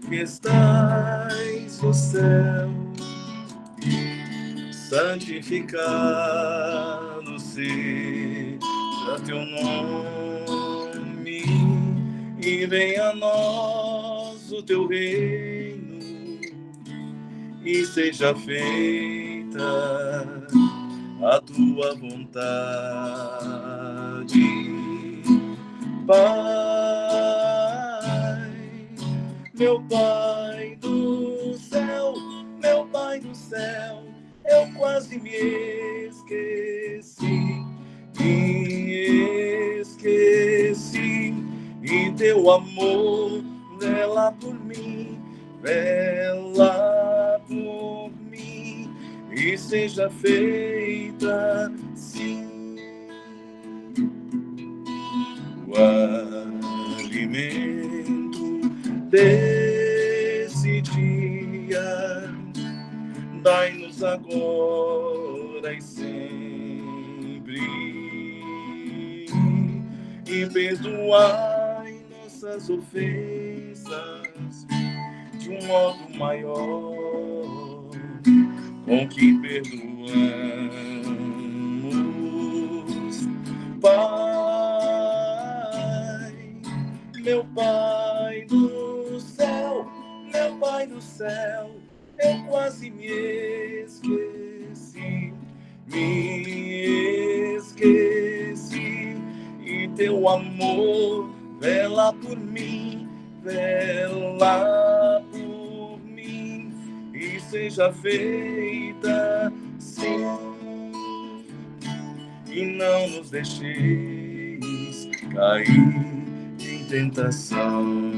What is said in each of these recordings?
que estás no céu, santificado seja teu nome, e venha a nós o teu reino, e seja feita a tua vontade, Pai, meu Pai do céu, meu Pai do céu, eu quase me esqueci, e teu amor vela por mim, vela por mim, e seja feita, sim, o alimento desse dia. Dai-nos agora e sempre, e perdoai nossas ofensas de um modo maior, com que perdoamos, Pai, meu Pai do céu, meu Pai do céu, eu quase me esqueci, e teu amor vela por mim, e seja feita, sim, e não nos deixeis cair em tentação.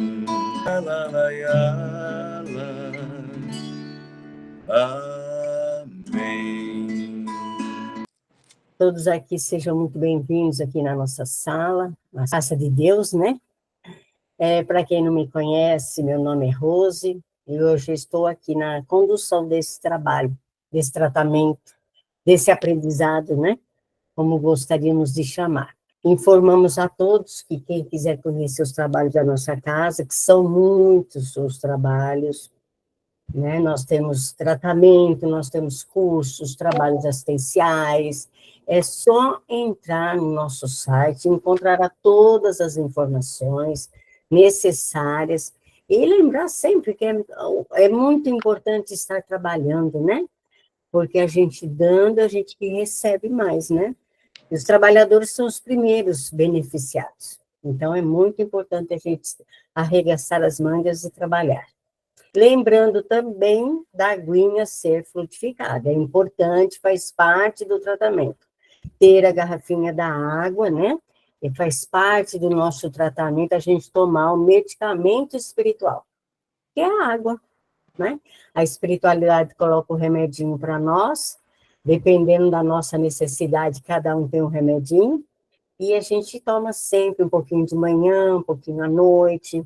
Amém. Todos aqui sejam muito bem-vindos aqui na nossa sala, na Casa de Deus, né? Para quem não me conhece, meu nome é Rose, e hoje estou aqui na condução desse trabalho, desse tratamento, desse aprendizado, né? Como gostaríamos de chamar. Informamos a todos que quem quiser conhecer os trabalhos da nossa casa, que são muitos os trabalhos, né? Nós temos tratamento, nós temos cursos, trabalhos assistenciais, é só entrar no nosso site, encontrará todas as informações necessárias, e lembrar sempre que é muito importante estar trabalhando, né? Porque a gente dando, a gente recebe mais, né? E os trabalhadores são os primeiros beneficiados. Então, é muito importante a gente arregaçar as mangas e trabalhar. Lembrando também da aguinha ser frutificada. É importante, faz parte do tratamento. Ter a garrafinha da água, né? E faz parte do nosso tratamento a gente tomar o medicamento espiritual, que é a água, né? A espiritualidade coloca o remedinho para nós, dependendo da nossa necessidade, cada um tem um remedinho, e a gente toma sempre um pouquinho de manhã, um pouquinho à noite.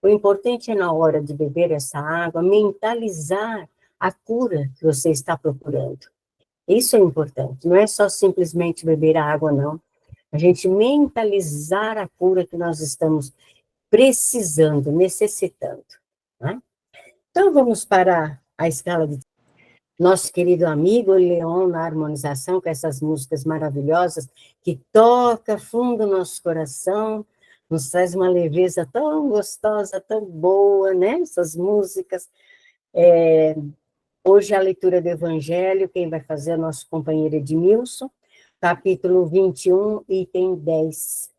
O importante é, na hora de beber essa água, mentalizar a cura que você está procurando. Isso é importante, não é só simplesmente beber a água, não. A gente mentalizar a cura que nós estamos precisando, necessitando, né? Então, vamos para a escala de nosso querido amigo Leon na harmonização, com essas músicas maravilhosas, que toca fundo no nosso coração, nos traz uma leveza tão gostosa, tão boa, né? Essas músicas. Hoje a leitura do Evangelho, quem vai fazer é o nosso companheiro Edmilson, capítulo 21, item 10.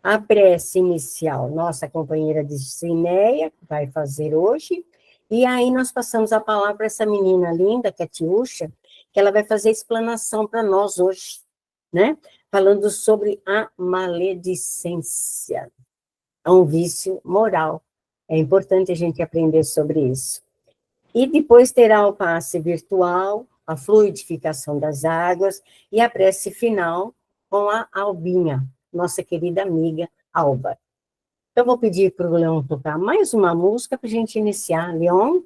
A prece inicial, nossa companheira de Cineia vai fazer hoje, e aí nós passamos a palavra para essa menina linda, Catiúcha, que ela vai fazer explanação para nós hoje, né? Falando sobre a maledicência, um vício moral. É importante a gente aprender sobre isso. E depois terá o passe virtual, a fluidificação das águas e a prece final com a Albinha, nossa querida amiga Alba. Então, vou pedir para o Leon tocar mais uma música para a gente iniciar. Leon?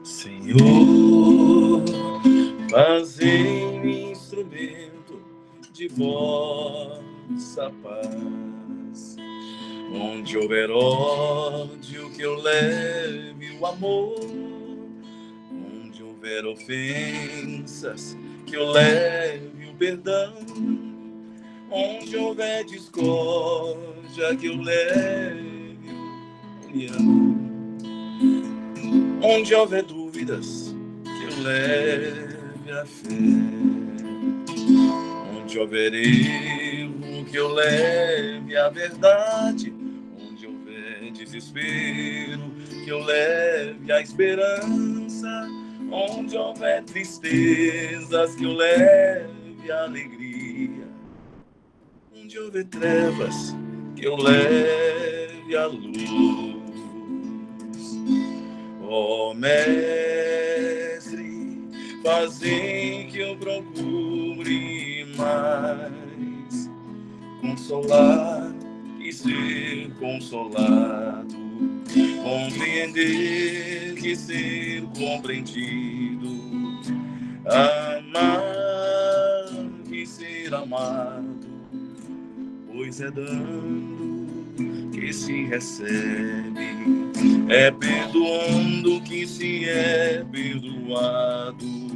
Senhor, fazei-me instrumento de vossa paz. Onde houver ódio, que eu leve o amor. Onde houver ofensas, que eu leve o perdão. Onde houver discórdia, que eu leve a união. Onde houver dúvidas, que eu leve a fé. Onde houver erro, que eu leve a verdade. Onde houver desespero, que eu leve a esperança. Onde houver tristezas, que eu leve a alegria. Onde houver trevas, que eu leve a luz. Ó Mestre, fazem que eu procure mais consolar e ser consolado, compreender que ser compreendido, amar e ser amado, pois é dando que se recebe, é perdoando que se é perdoado,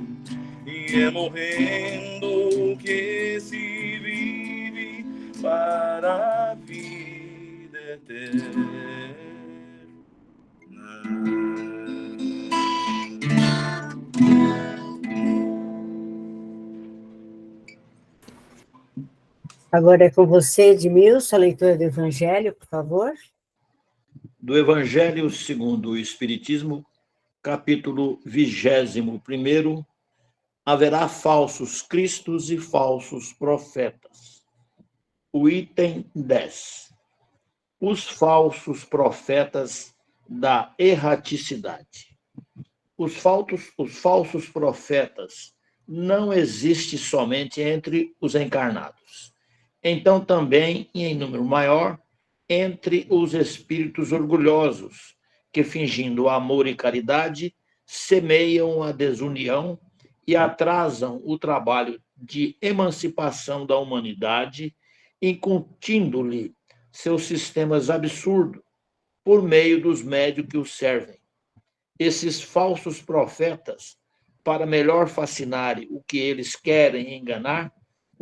e é morrendo que se vive para a vida eterna. Agora é com você, Edmilson, a leitura do Evangelho, por favor. Do Evangelho segundo o Espiritismo, capítulo 21. Haverá falsos cristos e falsos profetas. O item 10. Os falsos profetas da erraticidade. Os falsos profetas não existem somente entre os encarnados. Então também, e em número maior, entre os espíritos orgulhosos, que, fingindo amor e caridade, semeiam a desunião e atrasam o trabalho de emancipação da humanidade, incutindo-lhe seus sistemas absurdos por meio dos médios que os servem. Esses falsos profetas, para melhor fascinarem o que eles querem enganar,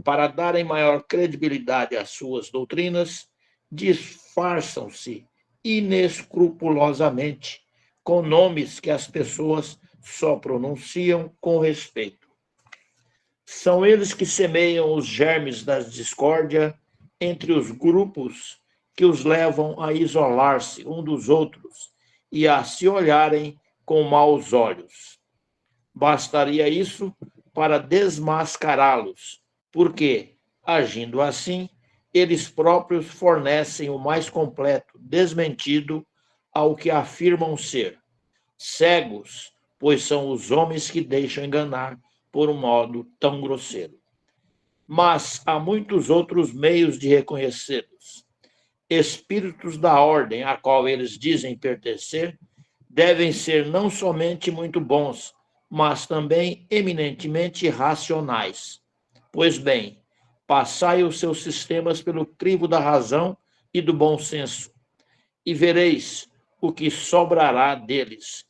para darem maior credibilidade às suas doutrinas, disfarçam-se inescrupulosamente com nomes que as pessoas só pronunciam com respeito. São eles que semeiam os germes da discórdia entre os grupos, que os levam a isolar-se um dos outros e a se olharem com maus olhos. Bastaria isso para desmascará-los, porque, agindo assim, eles próprios fornecem o mais completo desmentido ao que afirmam ser. Cegos, pois são os homens que deixam enganar por um modo tão grosseiro. Mas há muitos outros meios de reconhecê-los. Espíritos da ordem a qual eles dizem pertencer devem ser não somente muito bons, mas também eminentemente racionais. Pois bem, passai os seus sistemas pelo crivo da razão e do bom senso, e vereis o que sobrará deles.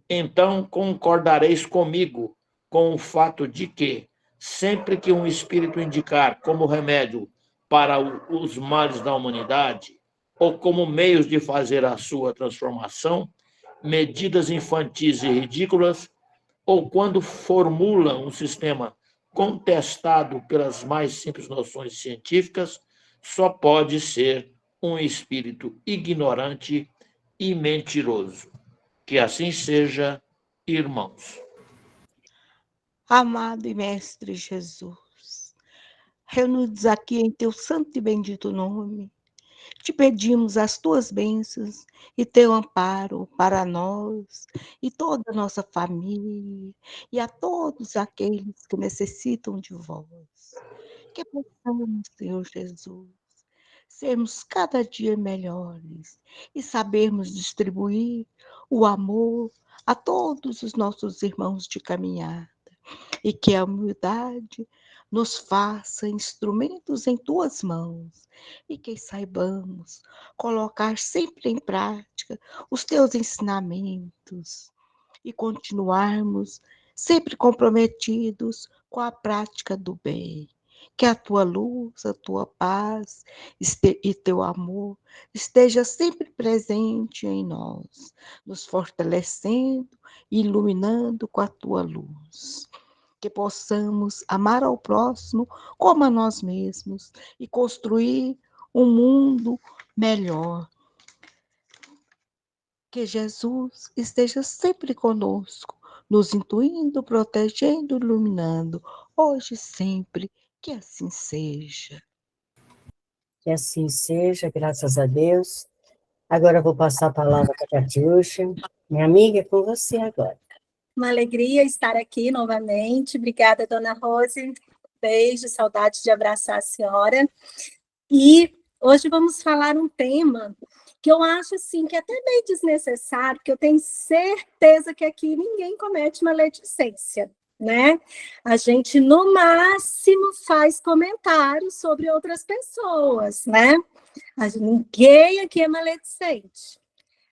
Então concordareis comigo com o fato de que, sempre que um espírito indicar como remédio para os males da humanidade, ou como meios de fazer a sua transformação, medidas infantis e ridículas, ou quando formula um sistema contestado pelas mais simples noções científicas, só pode ser um espírito ignorante e mentiroso. Que assim seja, irmãos. Amado e Mestre Jesus, reunidos aqui em teu santo e bendito nome, te pedimos as tuas bênçãos e teu amparo para nós e toda a nossa família e a todos aqueles que necessitam de vós. Que possamos, Senhor Jesus, sermos cada dia melhores e sabermos distribuir o amor a todos os nossos irmãos de caminhada. e que a humildade nos faça instrumentos em tuas mãos e que saibamos colocar sempre em prática os teus ensinamentos e continuarmos sempre comprometidos com a prática do bem. Que a tua luz, a tua paz e teu amor esteja sempre presente em nós, nos fortalecendo e iluminando com a tua luz. Que possamos amar ao próximo como a nós mesmos e construir um mundo melhor. Que Jesus esteja sempre conosco, nos intuindo, protegendo, iluminando, hoje e sempre, que assim seja. Que assim seja, graças a Deus. Agora eu vou passar a palavra para a Catiúcha. Minha amiga, é com você agora. Uma alegria estar aqui novamente. Obrigada, Dona Rose. Beijo, saudade de abraçar a senhora. E hoje vamos falar um tema que eu acho assim, que é até bem desnecessário, porque eu tenho certeza que aqui ninguém comete maledicência, né? A gente, no máximo, faz comentários sobre outras pessoas, né? Ninguém aqui é maledicente.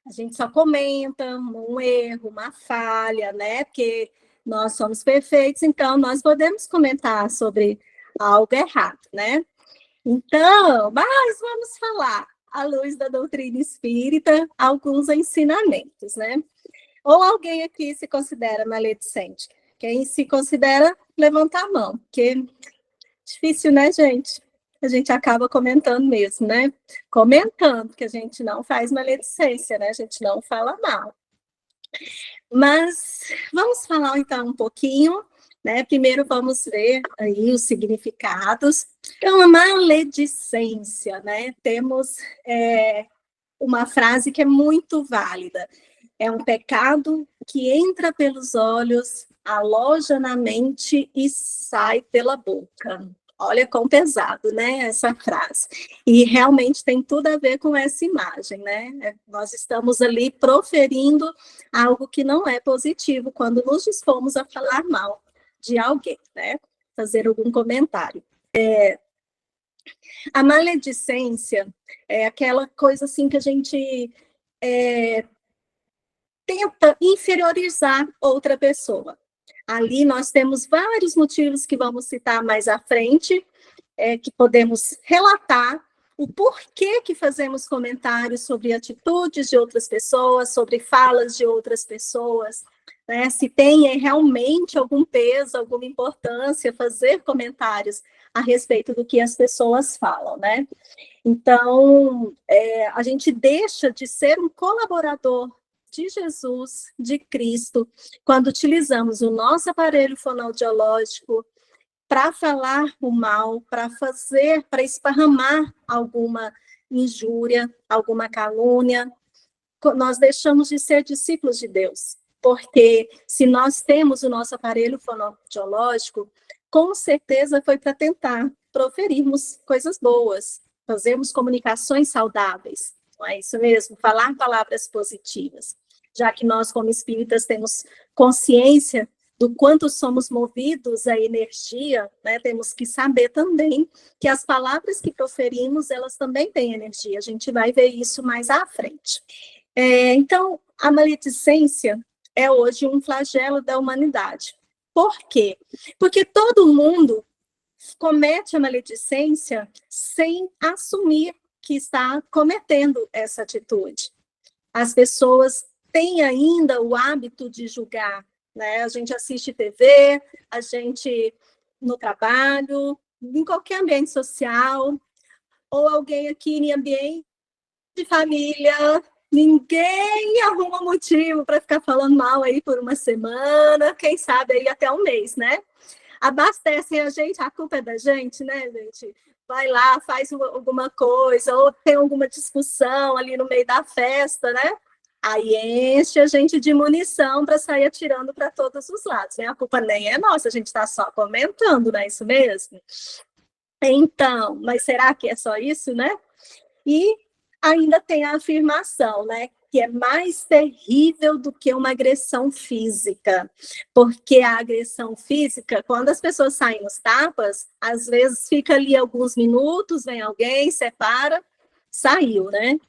A gente só comenta um erro, uma falha, né? Porque nós somos perfeitos, então nós podemos comentar sobre algo errado, né? Então, mas vamos falar, à luz da doutrina espírita, alguns ensinamentos, né? Ou alguém aqui se considera maledicente? Quem se considera, levanta a mão, porque difícil, né, gente? A gente acaba comentando mesmo, né? Comentando, que a gente não faz maledicência, né? A gente não fala mal. Mas vamos falar, então, um pouquinho, né? Primeiro vamos ver aí os significados. Então, a maledicência, né? Temos uma frase que é muito válida. É um pecado que entra pelos olhos, aloja na mente e sai pela boca. Olha quão pesado, né, essa frase. E realmente tem tudo a ver com essa imagem, né? Nós estamos ali proferindo algo que não é positivo quando nos dispomos a falar mal de alguém, né? Fazer algum comentário. A maledicência é aquela coisa assim que a gente tenta inferiorizar outra pessoa. Ali nós temos vários motivos que vamos citar mais à frente, que podemos relatar o porquê que fazemos comentários sobre atitudes de outras pessoas, sobre falas de outras pessoas, né? Se tem realmente algum peso, alguma importância fazer comentários a respeito do que as pessoas falam, né? Então, a gente deixa de ser um colaborador de Jesus, de Cristo, quando utilizamos o nosso aparelho fonoaudiológico para falar o mal, para esparramar alguma injúria, alguma calúnia, nós deixamos de ser discípulos de Deus. Porque se nós temos o nosso aparelho fonoaudiológico, com certeza foi para tentar proferirmos coisas boas, fazermos comunicações saudáveis. Não é isso mesmo? Falar palavras positivas. Já que nós, como espíritas, temos consciência do quanto somos movidos à energia, né? Temos que saber também que as palavras que proferimos, elas também têm energia. A gente vai ver isso mais à frente. Então, a maledicência é hoje um flagelo da humanidade. Por quê? Porque todo mundo comete a maledicência sem assumir que está cometendo essa atitude. As pessoas têm ainda o hábito de julgar, né? A gente assiste TV, a gente no trabalho, em qualquer ambiente social, ou alguém aqui em ambiente de família, ninguém arruma motivo para ficar falando mal aí por uma semana, quem sabe aí até um mês, né? Abastecem a gente, a culpa é da gente, né, gente? Vai lá, faz alguma coisa, ou tem alguma discussão ali no meio da festa, né? Aí enche a gente de munição para sair atirando para todos os lados, né? A culpa nem é nossa, a gente está só comentando, não é isso mesmo? Então, mas será que é só isso, né? E ainda tem a afirmação, né? que é mais terrível do que uma agressão física, porque a agressão física, quando as pessoas saem nos tapas, às vezes fica ali alguns minutos, vem alguém, separa, saiu, né?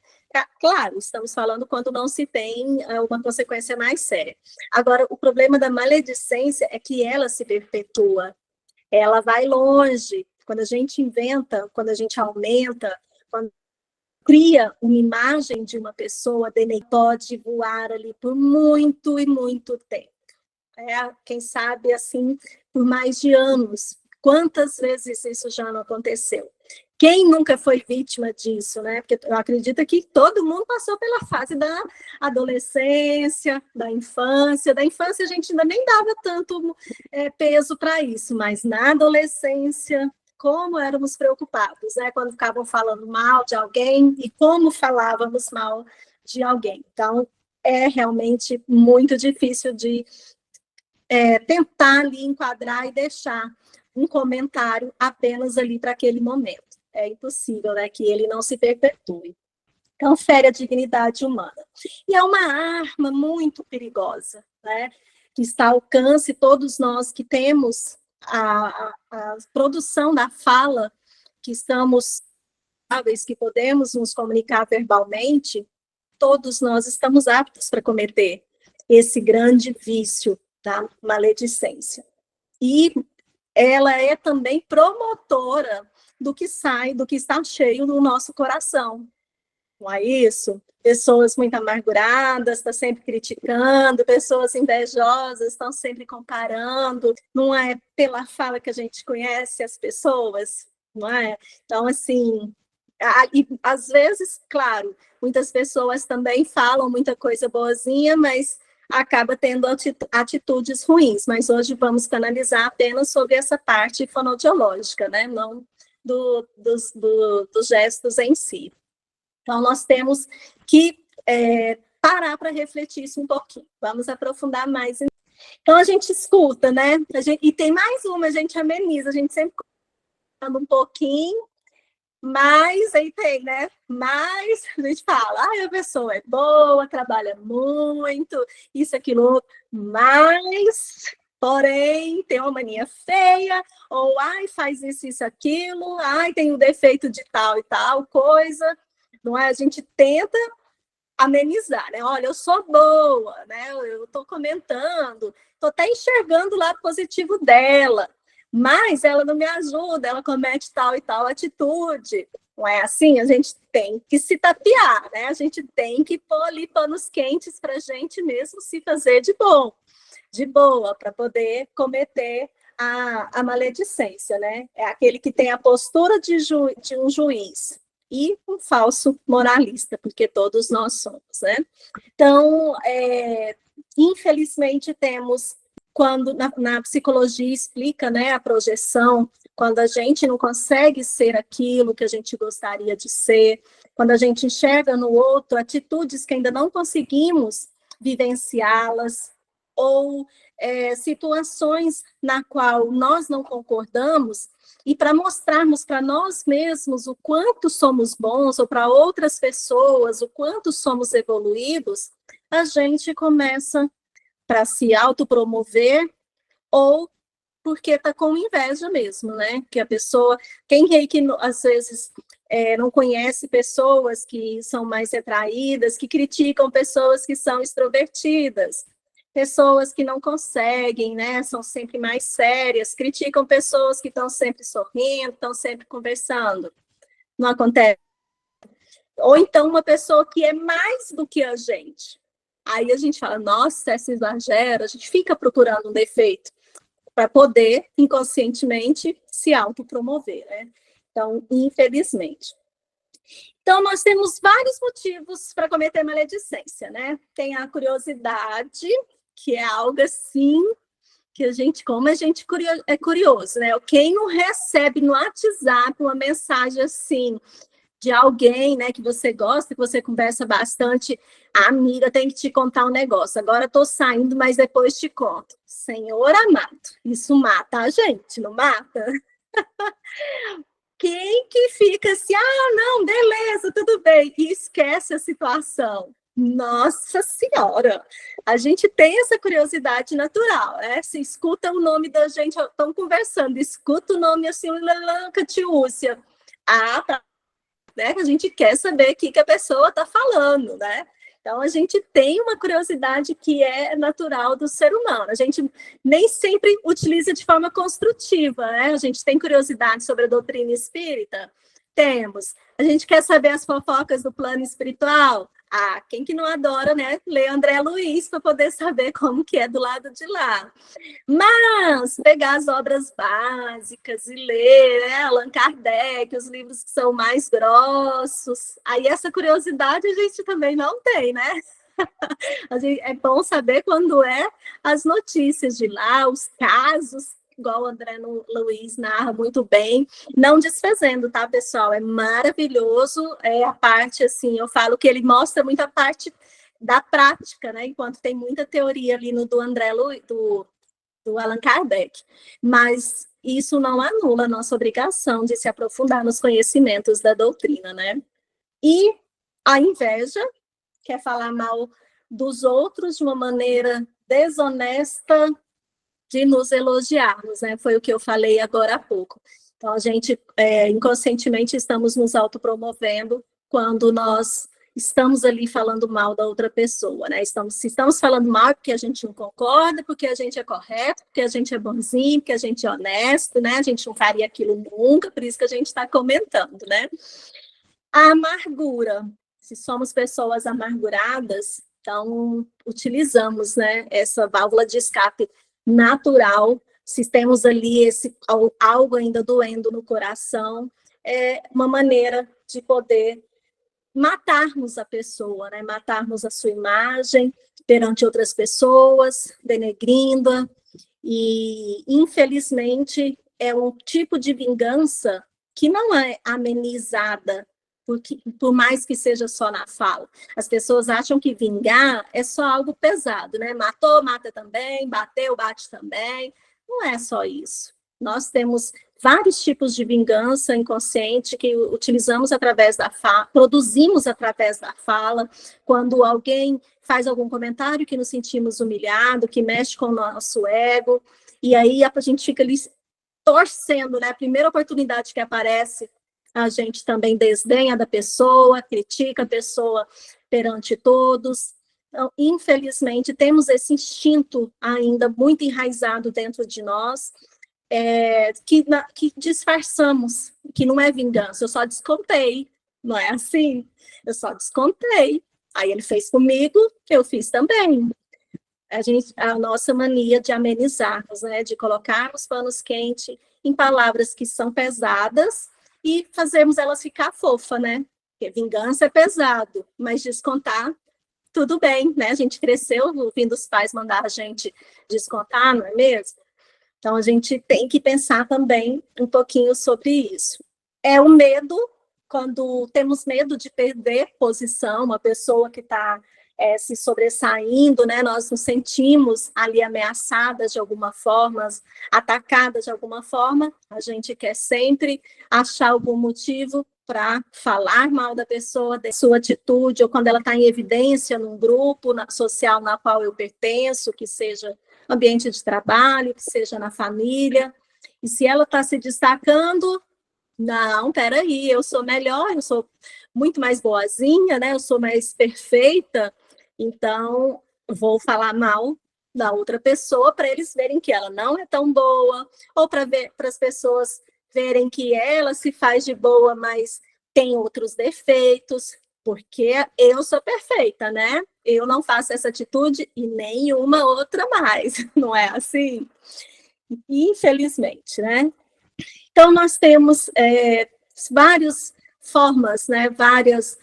Claro, estamos falando quando não se tem uma consequência mais séria. Agora, o problema da maledicência é que ela se perpetua, ela vai longe. Quando a gente inventa, quando a gente aumenta, quando cria uma imagem de uma pessoa, pode voar ali por muito e muito tempo. Quem sabe, assim, por mais de anos. Quantas vezes isso já não aconteceu? Quem nunca foi vítima disso, né? Porque eu acredito que todo mundo passou pela fase da adolescência, da infância. Da infância a gente ainda nem dava tanto peso para isso, mas na adolescência, como éramos preocupados, né? Quando ficavam falando mal de alguém e como falávamos mal de alguém. Então, é realmente muito difícil de tentar ali enquadrar e deixar um comentário apenas ali para aquele momento. É impossível, né, que ele não se perpetue. Então, fere a dignidade humana. E é uma arma muito perigosa, né, que está ao alcance, todos nós que temos a produção da fala, que estamos, que podemos nos comunicar verbalmente, todos nós estamos aptos para cometer esse grande vício da maledicência. E ela é também promotora do que sai, do que está cheio no nosso coração. Não é isso? Pessoas muito amarguradas, estão sempre criticando, pessoas invejosas, estão sempre comparando. Não é pela fala que a gente conhece as pessoas, não é? Então, assim, e, às vezes, claro, muitas pessoas também falam muita coisa boazinha, mas acaba tendo atitudes ruins. Mas hoje vamos canalizar apenas sobre essa parte fonodiológica, né? Não dos gestos em si. Então, nós temos que parar para refletir isso um pouquinho. Vamos aprofundar mais. Então, a gente escuta, né? E tem mais uma, a gente ameniza, a gente sempre fala um pouquinho, mas aí tem, né? Mas a gente fala, a pessoa é boa, trabalha muito, isso, aquilo, outro, mas... porém, tem uma mania feia, ou, faz isso, aquilo, tem um defeito de tal e tal coisa, não é? A gente tenta amenizar, né? Olha, eu sou boa, né? Eu estou comentando, estou até enxergando o lado positivo dela, mas ela não me ajuda, ela comete tal e tal atitude. Não é assim? A gente tem que se tapear, né? A gente tem que pôr ali panos quentes para a gente mesmo se fazer de boa, para poder cometer a maledicência, né? É aquele que tem a postura de um juiz e um falso moralista, porque todos nós somos, né? Então, infelizmente, temos, quando na psicologia explica, né, a projeção, quando a gente não consegue ser aquilo que a gente gostaria de ser, quando a gente enxerga no outro atitudes que ainda não conseguimos vivenciá-las, ou situações na qual nós não concordamos, e para mostrarmos para nós mesmos o quanto somos bons, ou para outras pessoas o quanto somos evoluídos, a gente começa para se autopromover, ou porque está com inveja mesmo, né? Que a pessoa, quem é que às vezes não conhece pessoas que são mais retraídas, que criticam pessoas que são extrovertidas, pessoas que não conseguem, né, são sempre mais sérias, criticam pessoas que estão sempre sorrindo, estão sempre conversando. Não acontece? Ou então uma pessoa que é mais do que a gente. Aí a gente fala, nossa, esse exagero, a gente fica procurando um defeito para poder, inconscientemente, se autopromover, né? Então, infelizmente. Então, nós temos vários motivos para cometer maledicência, né? Tem a curiosidade, que é algo assim, que a gente, como a gente é curioso, né? Quem não recebe no WhatsApp uma mensagem assim, de alguém, né, que você gosta, que você conversa bastante, amiga, tem que te contar um negócio, agora estou saindo, mas depois te conto. Senhor amado, isso mata a gente, não mata? Quem que fica assim, não, beleza, tudo bem, e esquece a situação, Nossa Senhora! A gente tem essa curiosidade natural, né? Se escuta o nome da gente, estão conversando, escuta o nome assim, Catiúcia. Ah, tá, né? A gente quer saber o que a pessoa está falando, né? Então, a gente tem uma curiosidade que é natural do ser humano. A gente nem sempre utiliza de forma construtiva, né? A gente tem curiosidade sobre a doutrina espírita? Temos. A gente quer saber as fofocas do plano espiritual? Ah, quem que não adora, né? Ler André Luiz para poder saber como que é do lado de lá. Mas pegar as obras básicas e ler, né, Allan Kardec, os livros que são mais grossos, aí essa curiosidade a gente também não tem, né? É bom saber quando é as notícias de lá, os casos, igual o André Luiz narra muito bem, não desfazendo, tá, pessoal? É maravilhoso, a parte, assim, eu falo que ele mostra muito a parte da prática, né? Enquanto tem muita teoria ali no do André Luiz, do Allan Kardec, mas isso não anula a nossa obrigação de se aprofundar nos conhecimentos da doutrina, né? E a inveja, quer falar mal dos outros de uma maneira desonesta de nos elogiarmos, né? Foi o que eu falei agora há pouco. Então, a gente, inconscientemente, estamos nos autopromovendo quando nós estamos ali falando mal da outra pessoa, né? Se estamos falando mal porque a gente não concorda, porque a gente é correto, porque a gente é bonzinho, porque a gente é honesto, né? A gente não faria aquilo nunca, por isso que a gente está comentando, né? A amargura. Se somos pessoas amarguradas, então utilizamos, né, essa válvula de escape natural. Se temos ali algo ainda doendo no coração, é uma maneira de poder matarmos a pessoa, né? Matarmos a sua imagem perante outras pessoas, denegrindo-a, e infelizmente é um tipo de vingança que não é amenizada, por mais que seja só na fala. As pessoas acham que vingar é só algo pesado, né? Matou, mata também, bateu, bate também. Não é só isso. Nós temos vários tipos de vingança inconsciente que utilizamos através da fala, produzimos através da fala, quando alguém faz algum comentário que nos sentimos humilhados, que mexe com o nosso ego, e aí a gente fica ali torcendo, né? A primeira oportunidade que aparece, a gente também desdenha da pessoa, critica a pessoa perante todos. Então, infelizmente, temos esse instinto ainda muito enraizado dentro de nós, que disfarçamos, que não é vingança, eu só descontei, não é assim? Eu só descontei. Aí ele fez comigo, eu fiz também. A nossa mania de amenizarmos, né, de colocarmos panos quentes em palavras que são pesadas e fazermos elas ficar fofa, né? Porque vingança é pesado, mas descontar, tudo bem, né? A gente cresceu ouvindo os pais mandar a gente descontar, não é mesmo? Então, a gente tem que pensar também um pouquinho sobre isso. É o medo, quando temos medo de perder posição, uma pessoa que está se sobressaindo, né? Nós nos sentimos ali ameaçadas de alguma forma, atacadas de alguma forma, a gente quer sempre achar algum motivo para falar mal da pessoa, da sua atitude, ou quando ela está em evidência num grupo social na qual eu pertenço, que seja ambiente de trabalho, que seja na família, e se ela está se destacando, não, peraí, eu sou melhor, eu sou muito mais boazinha, né? Eu sou mais perfeita, então vou falar mal da outra pessoa para eles verem que ela não é tão boa, ou para as pessoas verem que ela se faz de boa, mas tem outros defeitos, porque eu sou perfeita, né? Eu não faço essa atitude e nenhuma outra mais, não é assim? Infelizmente, né? Então, nós temos várias formas, né? Várias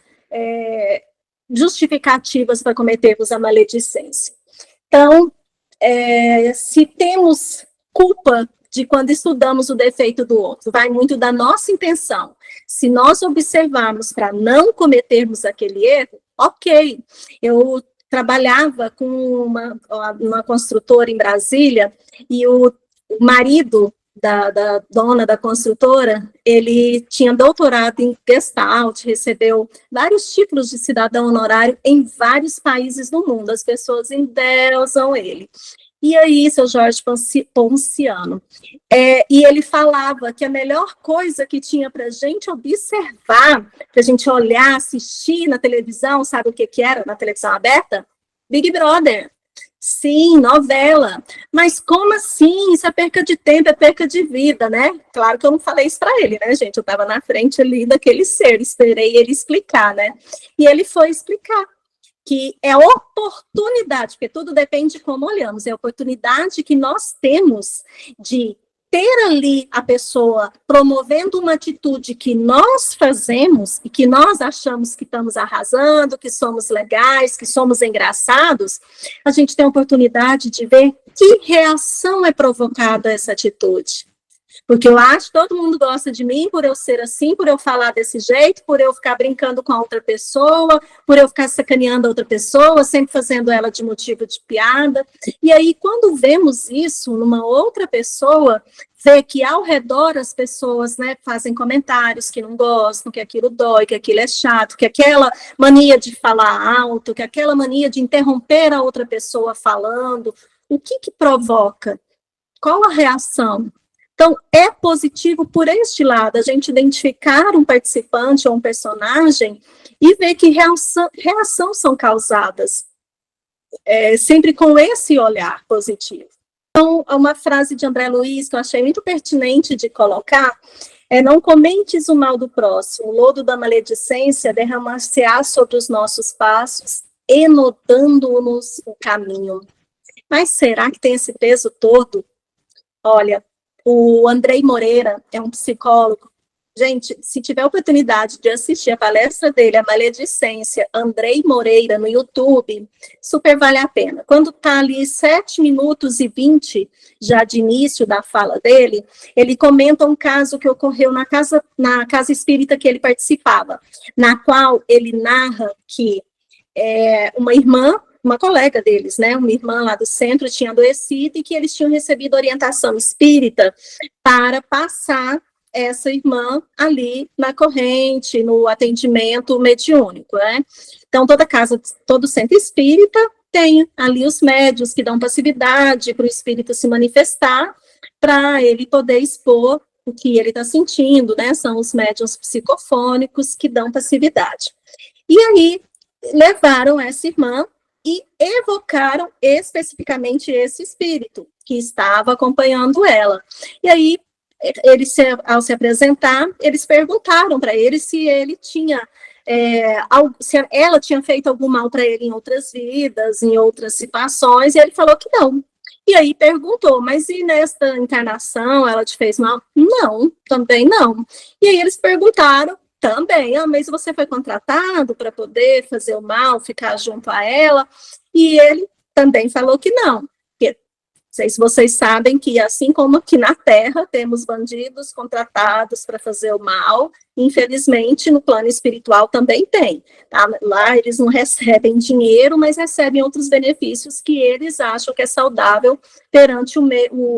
justificativas para cometermos a maledicência. Então, se temos culpa de quando estudamos o defeito do outro, vai muito da nossa intenção. Se nós observarmos para não cometermos aquele erro, ok. Eu trabalhava com uma construtora em Brasília e o marido da dona da construtora, ele tinha doutorado em Gestalt, recebeu vários títulos de cidadão honorário em vários países do mundo, as pessoas endeusam ele. E aí, seu Jorge Ponciano, e ele falava que a melhor coisa que tinha para a gente observar, para a gente olhar, assistir na televisão, sabe o que era na televisão aberta? Big Brother. Sim, novela. Mas como assim? Isso é perca de tempo, é perca de vida, né? Claro que eu não falei isso para ele, né, gente? Eu estava na frente ali daquele ser, esperei ele explicar, né? E ele foi explicar que é oportunidade, porque tudo depende de como olhamos, é a oportunidade que nós temos de ter ali a pessoa promovendo uma atitude que nós fazemos e que nós achamos que estamos arrasando, que somos legais, que somos engraçados, a gente tem a oportunidade de ver que reação é provocada essa atitude. Porque eu acho que todo mundo gosta de mim por eu ser assim, por eu falar desse jeito, por eu ficar brincando com a outra pessoa, por eu ficar sacaneando a outra pessoa, sempre fazendo ela de motivo de piada. E aí, quando vemos isso numa outra pessoa, vê que ao redor as pessoas, né, fazem comentários que não gostam, que aquilo dói, que aquilo é chato, que aquela mania de falar alto, que aquela mania de interromper a outra pessoa falando, o que provoca? Qual a reação? Então, é positivo por este lado, a gente identificar um participante ou um personagem e ver que reação são causadas, sempre com esse olhar positivo. Então, uma frase de André Luiz que eu achei muito pertinente de colocar não comentes o mal do próximo, o lodo da maledicência derramar-se-á sobre os nossos passos, enodando-nos o caminho. Mas será que tem esse peso todo? Olha, o Andrei Moreira é um psicólogo. Gente, se tiver oportunidade de assistir a palestra dele, a Maledicência, Andrei Moreira, no YouTube, super vale a pena. Quando está ali 7 minutos e 20, já de início da fala dele, ele comenta um caso que ocorreu na casa espírita que ele participava, na qual ele narra que uma irmã, uma colega deles, né, uma irmã lá do centro tinha adoecido e que eles tinham recebido orientação espírita para passar essa irmã ali na corrente, no atendimento mediúnico, né? Então, toda casa, todo centro espírita tem ali os médiuns que dão passividade para o espírito se manifestar, para ele poder expor o que ele está sentindo, né? São os médiuns psicofônicos que dão passividade. E aí, levaram essa irmã e evocaram especificamente esse espírito que estava acompanhando ela. E aí, ao se apresentar, eles perguntaram para ele se ele tinha, se ela tinha feito algum mal para ele em outras vidas, em outras situações, e ele falou que não. E aí perguntou, mas e nesta encarnação ela te fez mal? Não, também não. E aí eles perguntaram, também, mas você foi contratado para poder fazer o mal, ficar junto a ela? E ele também falou que não. Porque, não sei se vocês sabem que, assim como aqui na Terra, temos bandidos contratados para fazer o mal, infelizmente, no plano espiritual também tem. Tá? Lá eles não recebem dinheiro, mas recebem outros benefícios que eles acham que é saudável perante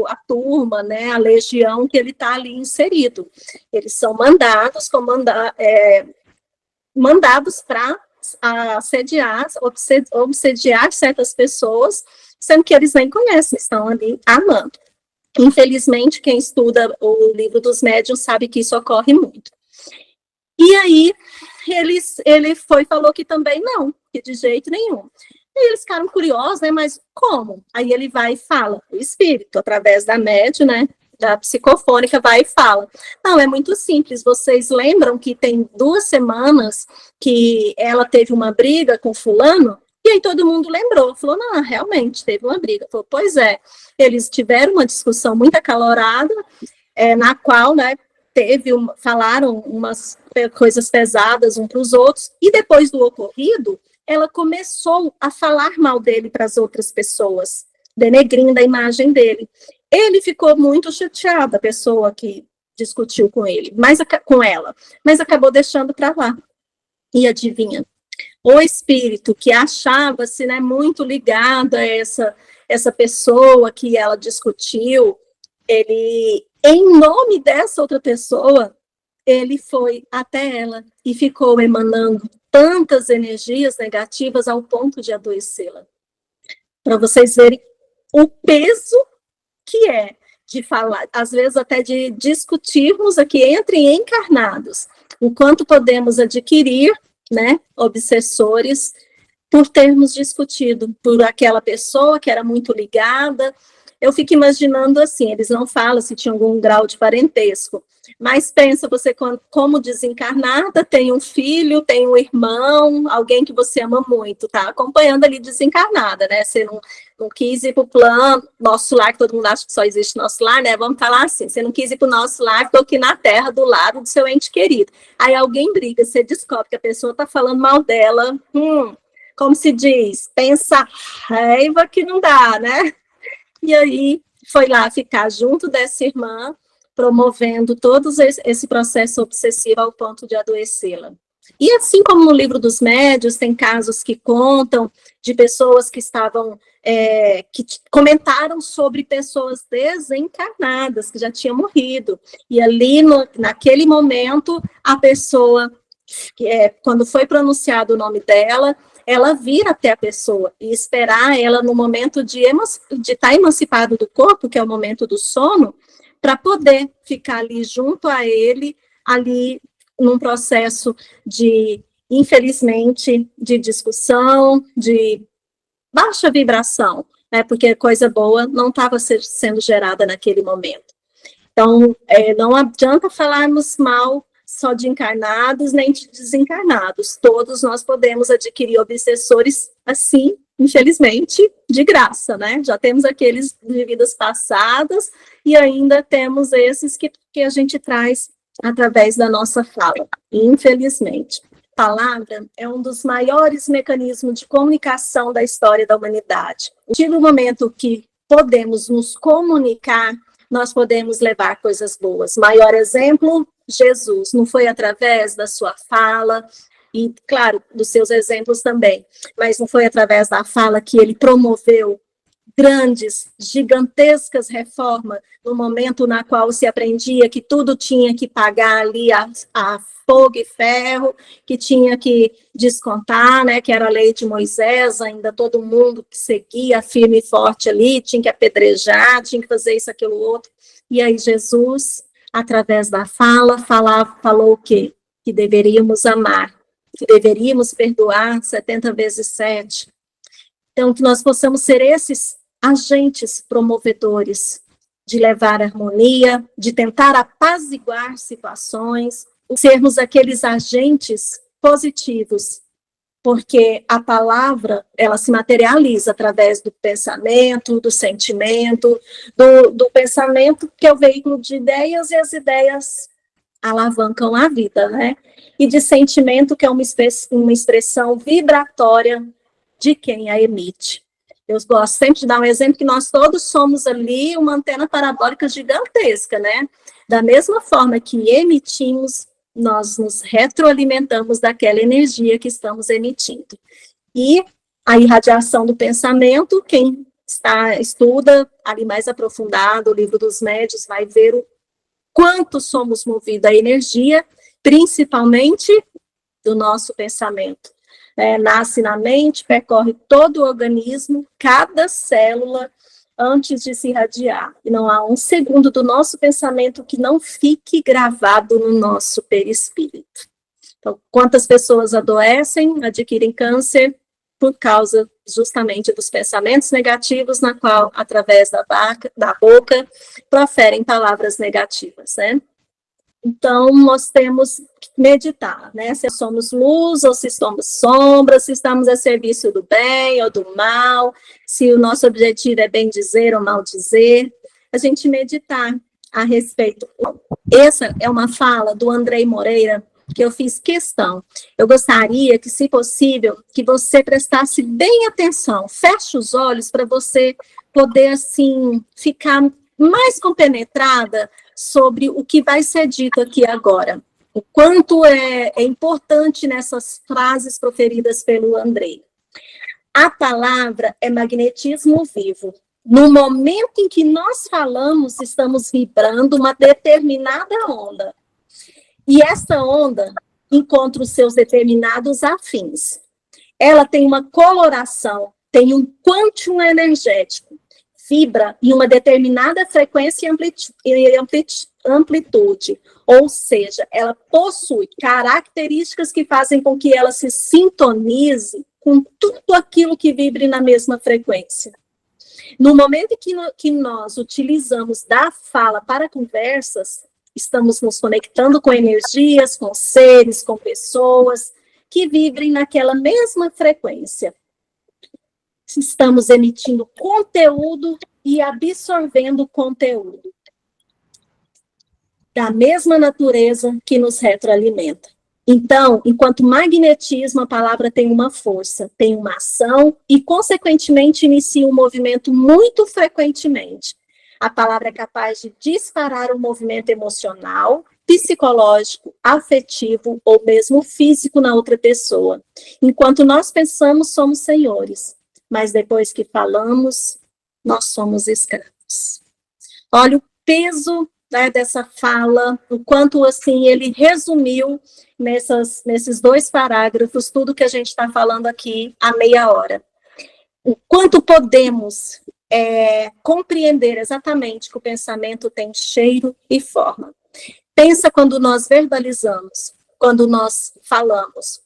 a turma, né, a legião que ele está ali inserido. Eles são mandados para obsediar certas pessoas, sendo que eles nem conhecem, estão ali amando. Infelizmente, quem estuda o livro dos médiuns sabe que isso ocorre muito. E aí, ele falou que também não, que de jeito nenhum. E eles ficaram curiosos, né, mas como? Aí ele vai e fala, o espírito, através da médium, né, da psicofônica, vai e fala. Não, é muito simples, vocês lembram que tem 2 semanas que ela teve uma briga com fulano? E aí todo mundo lembrou, falou, não, realmente, teve uma briga. Falou, pois é, eles tiveram uma discussão muito acalorada, na qual, né, falaram umas coisas pesadas uns para os outros, e depois do ocorrido, ela começou a falar mal dele para as outras pessoas, denegrindo a imagem dele. Ele ficou muito chateado, a pessoa que discutiu com ela, mas acabou deixando para lá. E adivinha? O espírito que achava-se, né, muito ligado a essa pessoa que ela discutiu, ele em nome dessa outra pessoa, ele foi até ela e ficou emanando tantas energias negativas ao ponto de adoecê-la. Para vocês verem o peso que é de falar, às vezes até de discutirmos aqui entre encarnados, o quanto podemos adquirir, né, obsessores, por termos discutido por aquela pessoa que era muito ligada. Eu fico imaginando assim, eles não falam se tinha algum grau de parentesco, mas pensa você como desencarnada, tem um filho, tem um irmão, alguém que você ama muito, tá acompanhando ali desencarnada, né? Você não quis ir para o plano, nosso lar, que todo mundo acha que só existe nosso lar, né? Vamos falar assim, você não quis ir para o nosso lar, estou aqui na terra, do lado do seu ente querido. Aí alguém briga, você descobre que a pessoa está falando mal dela, como se diz, pensa raiva que não dá, né? E aí foi lá ficar junto dessa irmã, promovendo todo esse processo obsessivo ao ponto de adoecê-la. E assim como no livro dos médiuns, tem casos que contam de pessoas que estavam, que comentaram sobre pessoas desencarnadas, que já tinham morrido. E ali, naquele momento, a pessoa, quando foi pronunciado o nome dela, ela vir até a pessoa e esperar ela no momento de estar emancipado do corpo, que é o momento do sono, para poder ficar ali junto a ele, ali num processo de, infelizmente, de discussão, de baixa vibração, né, porque coisa boa não estava sendo gerada naquele momento. Então, não adianta falarmos mal só de encarnados, nem de desencarnados. Todos nós podemos adquirir obsessores assim, infelizmente, de graça, né? Já temos aqueles de vidas passadas e ainda temos esses que a gente traz através da nossa fala, infelizmente. A palavra é um dos maiores mecanismos de comunicação da história da humanidade. A partir do momento que podemos nos comunicar, nós podemos levar coisas boas. Maior exemplo, Jesus. Não foi através da sua fala, e, claro, dos seus exemplos também, mas não foi através da fala que ele promoveu grandes, gigantescas reformas, no momento na qual se aprendia que tudo tinha que pagar ali a fogo e ferro, que tinha que descontar, né, que era a lei de Moisés, ainda todo mundo que seguia firme e forte ali, tinha que apedrejar, tinha que fazer isso, aquilo, outro. E aí Jesus, através da fala, falou o quê? Que deveríamos amar, que deveríamos perdoar 70 vezes 7. Então, que nós possamos ser esses agentes promovedores de levar harmonia, de tentar apaziguar situações, sermos aqueles agentes positivos, porque a palavra, ela se materializa através do pensamento, do sentimento, do pensamento, que é o veículo de ideias, e as ideias alavancam a vida, né? E de sentimento, que é uma expressão vibratória de quem a emite. Eu gosto sempre de dar um exemplo que nós todos somos ali uma antena parabólica gigantesca, né? Da mesma forma que emitimos, nós nos retroalimentamos daquela energia que estamos emitindo. E a irradiação do pensamento, quem estuda ali mais aprofundado o livro dos médiuns vai ver o quanto somos movidos à energia, principalmente do nosso pensamento. Nasce na mente, percorre todo o organismo, cada célula, antes de se irradiar. E não há um segundo do nosso pensamento que não fique gravado no nosso perispírito. Então, quantas pessoas adoecem, adquirem câncer, por causa justamente dos pensamentos negativos, na qual, através da boca, proferem palavras negativas, né? Então, nós temos que meditar, né? Se somos luz ou se somos sombra, se estamos a serviço do bem ou do mal, se o nosso objetivo é bem dizer ou mal dizer, a gente meditar a respeito. Essa é uma fala do Andrei Moreira, que eu fiz questão. Eu gostaria que, se possível, que você prestasse bem atenção, feche os olhos para você poder, assim, ficar mais compenetrada sobre o que vai ser dito aqui agora. O quanto é importante nessas frases proferidas pelo Andrei. A palavra é magnetismo vivo. No momento em que nós falamos, estamos vibrando uma determinada onda. E essa onda encontra os seus determinados afins. Ela tem uma coloração, tem um quantum energético, vibra em uma determinada frequência e amplitude, ou seja, ela possui características que fazem com que ela se sintonize com tudo aquilo que vibre na mesma frequência. No momento que nós utilizamos da fala para conversas, estamos nos conectando com energias, com seres, com pessoas que vibrem naquela mesma frequência. Estamos emitindo conteúdo e absorvendo conteúdo da mesma natureza que nos retroalimenta. Então, enquanto magnetismo, a palavra tem uma força, tem uma ação e, consequentemente, inicia um movimento muito frequentemente. A palavra é capaz de disparar um movimento emocional, psicológico, afetivo ou mesmo físico na outra pessoa. Enquanto nós pensamos, somos senhores, mas depois que falamos, nós somos escravos. Olha o peso, né, dessa fala, o quanto assim ele resumiu nesses 2 parágrafos tudo que a gente está falando aqui há meia hora. O quanto podemos compreender exatamente que o pensamento tem cheiro e forma. Pensa quando nós verbalizamos, quando nós falamos.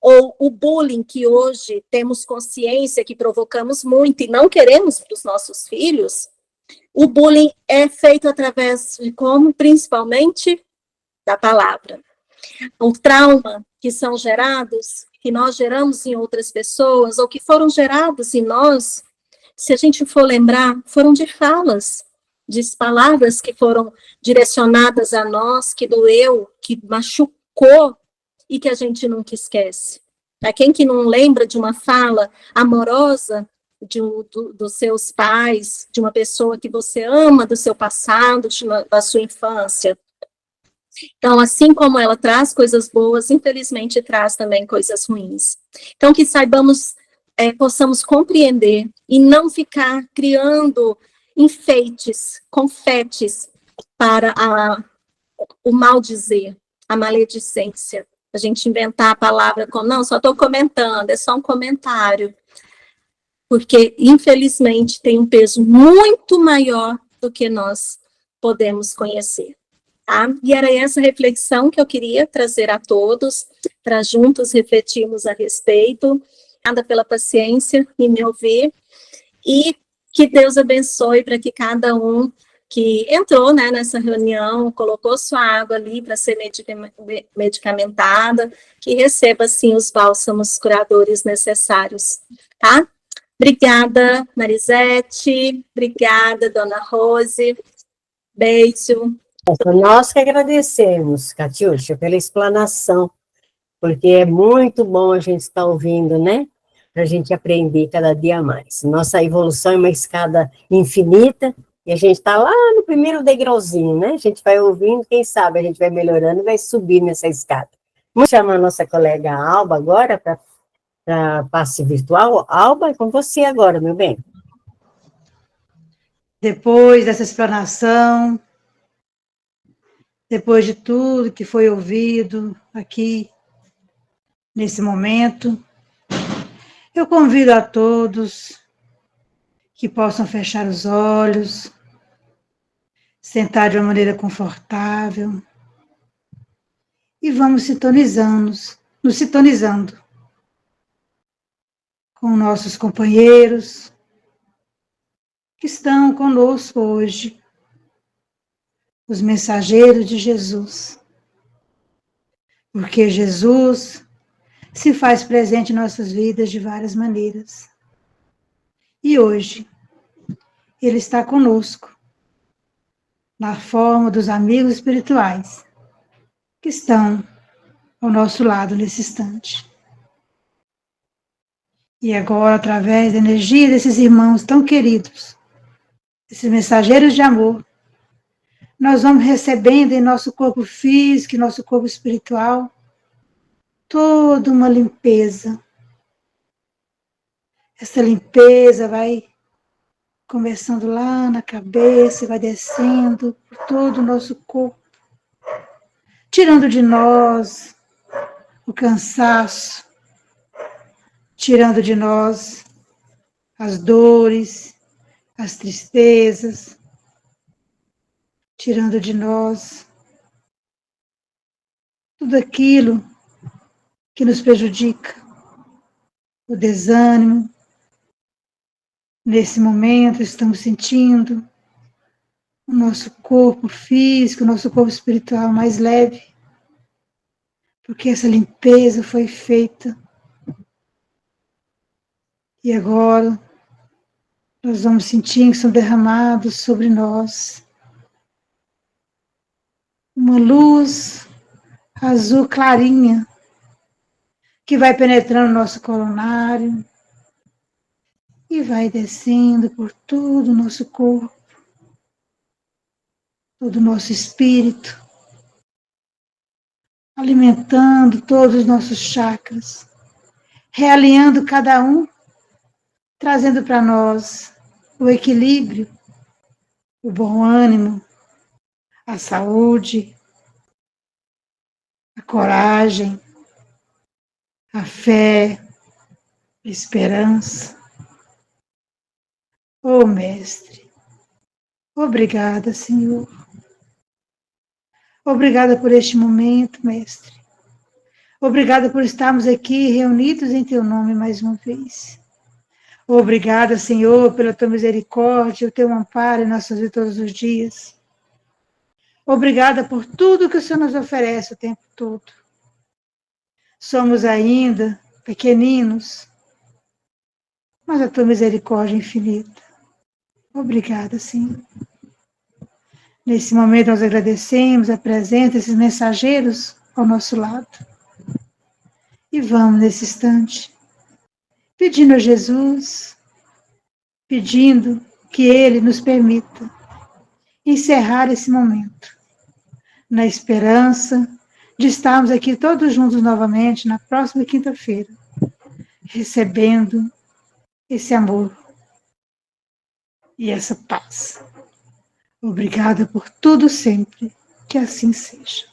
Ou o bullying que hoje temos consciência que provocamos muito e não queremos para os nossos filhos. O bullying é feito através de como? Principalmente da palavra. O trauma que são gerados, que nós geramos em outras pessoas, ou que foram gerados em nós, se a gente for lembrar, foram de falas, de palavras que foram direcionadas a nós, que doeu, que machucou, e que a gente nunca esquece. Para quem que não lembra de uma fala amorosa dos seus pais, de uma pessoa que você ama, do seu passado, da sua infância. Então, assim como ela traz coisas boas, infelizmente traz também coisas ruins. Então, que saibamos, possamos compreender e não ficar criando enfeites, confetes para o mal dizer, a maledicência. A gente inventar a palavra como, não, só estou comentando, é só um comentário. Porque, infelizmente, tem um peso muito maior do que nós podemos conhecer. Tá? E era essa reflexão que eu queria trazer a todos, para juntos refletirmos a respeito. Obrigada pela paciência em me ouvir. E que Deus abençoe para que cada um que entrou, né, nessa reunião, colocou sua água ali para ser medicamentada, que receba, sim, os bálsamos curadores necessários. Tá? Obrigada, Marisete. Obrigada, Dona Rose. Beijo. Nós que agradecemos, Catiúcia, pela explanação, porque é muito bom a gente estar ouvindo, né? Para a gente aprender cada dia mais. Nossa evolução é uma escada infinita, e a gente está lá no primeiro degrauzinho, né? A gente vai ouvindo, quem sabe a gente vai melhorando e vai subir nessa escada. Vamos chamar a nossa colega Alba agora para passe virtual. Alba, é com você agora, meu bem. Depois dessa explanação, depois de tudo que foi ouvido aqui, nesse momento, eu convido a todos que possam fechar os olhos, sentar de uma maneira confortável, e vamos nos sintonizando com nossos companheiros que estão conosco hoje, os mensageiros de Jesus, porque Jesus se faz presente em nossas vidas de várias maneiras. E hoje, Ele está conosco, na forma dos amigos espirituais, que estão ao nosso lado nesse instante. E agora, através da energia desses irmãos tão queridos, esses mensageiros de amor, nós vamos recebendo em nosso corpo físico e nosso corpo espiritual toda uma limpeza. Essa limpeza vai começando lá na cabeça, vai descendo por todo o nosso corpo, tirando de nós o cansaço, tirando de nós as dores, as tristezas, tirando de nós tudo aquilo que nos prejudica, o desânimo. Nesse momento estamos sentindo o nosso corpo físico, o nosso corpo espiritual mais leve, porque essa limpeza foi feita. E agora nós vamos sentir que são derramados sobre nós uma luz azul clarinha, que vai penetrando no nosso coronário e vai descendo por todo o nosso corpo, todo o nosso espírito, alimentando todos os nossos chakras, realinhando cada um, trazendo para nós o equilíbrio, o bom ânimo, a saúde, a coragem, a fé, a esperança. Oh, Mestre, obrigada, Senhor. Obrigada por este momento, Mestre. Obrigada por estarmos aqui reunidos em Teu nome mais uma vez. Obrigada, Senhor, pela Tua misericórdia, o Teu amparo em nossas vidas todos os dias. Obrigada por tudo que o Senhor nos oferece o tempo todo. Somos ainda pequeninos, mas a Tua misericórdia é infinita. Obrigada, Senhor. Nesse momento nós agradecemos a presença desses mensageiros ao nosso lado. E vamos nesse instante, pedindo a Jesus, pedindo que Ele nos permita encerrar esse momento, na esperança de estarmos aqui todos juntos novamente na próxima quinta-feira, recebendo esse amor e essa paz. Obrigada por tudo sempre, que assim seja.